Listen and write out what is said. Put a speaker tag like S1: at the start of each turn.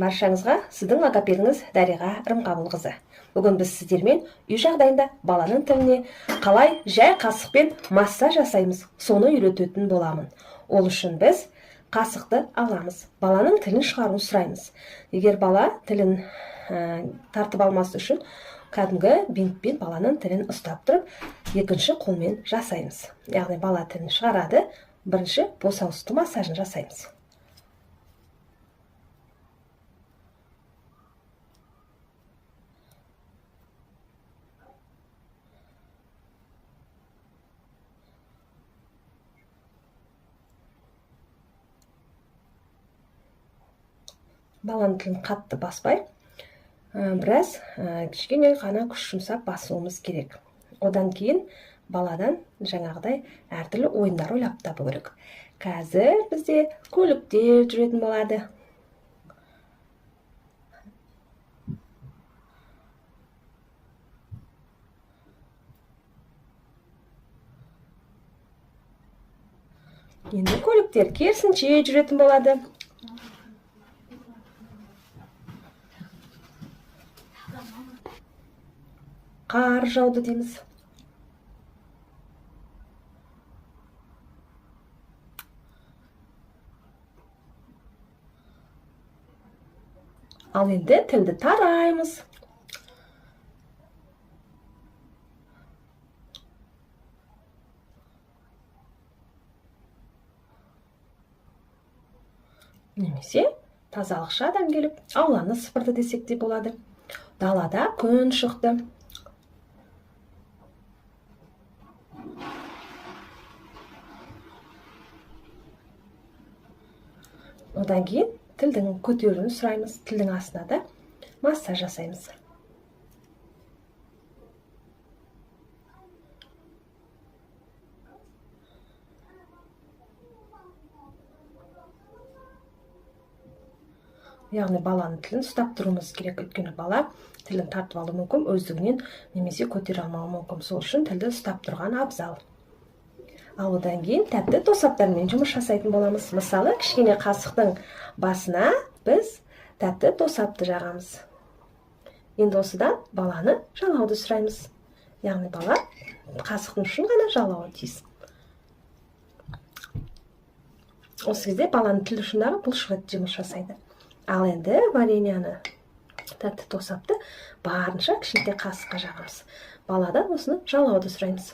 S1: баршаңызға сіздің логопедіңіз Дариға Рымқабылқызы. Бүгін біз сіздермен үй жағдайында баланың тіліне қалай жай қасықпен массаж жасаймыз, соны үйрететін боламын. Ол үшін біз қасықты аламыз, баланың тілін шығаруын сұраймыз. Егер бала тілін тартып алмас үшін кәдімгі бинтпен баланың тілін ұстап тұрып, екінші қолмен жасаймыз. Яғни бала тілін шығарады, бірінші бос ауызды массажын жасаймыз. Баланың тілін қатты баспай, біраз кішкене ғана күш жұмсап басуымыз керек. Одан кейін баладан жаңағыдай әртүрлі ойындар ойлап табу керек. Қазір бізде көліктер жүретін болады. Енді көліктер керісінше жүретін болады. Қар жауды дейміз. Ал енді тілді тараймыз. Немесе тазалықшы адам келіп, ауланы сыпырды десек те болады. Далада күн шықты. Одан кейін тілдің көтеруін сұраймыз, тілдің астына да массаж жасаймыз. Яғни баланың тілін ұстап тұруымыз керек, өйткені бала тілін тартып алуы мүмкін, өздігінен немесе көтере алмауы мүмкін. Сол үшін тілді ұстап тұрған абзал. Ал одан кейін тәтті тосаптармен жұмыс жасайтын боламыз. Мысалы, кішкене қасықтың басына біз тәтті тосапты жағамыз. Енді осыдан баланы жалауды сұраймыз. Яғни бала қасықтың ұшын ғана жалауы тиіс. Осы кезде баланың тіл ұшындағы бұлшық ет жұмыс жасайды. Ал енді вареньяны, тәтті тосапты барынша кішкентай қасыққа жағамыз. Баладан осыны жалауды сұраймыз.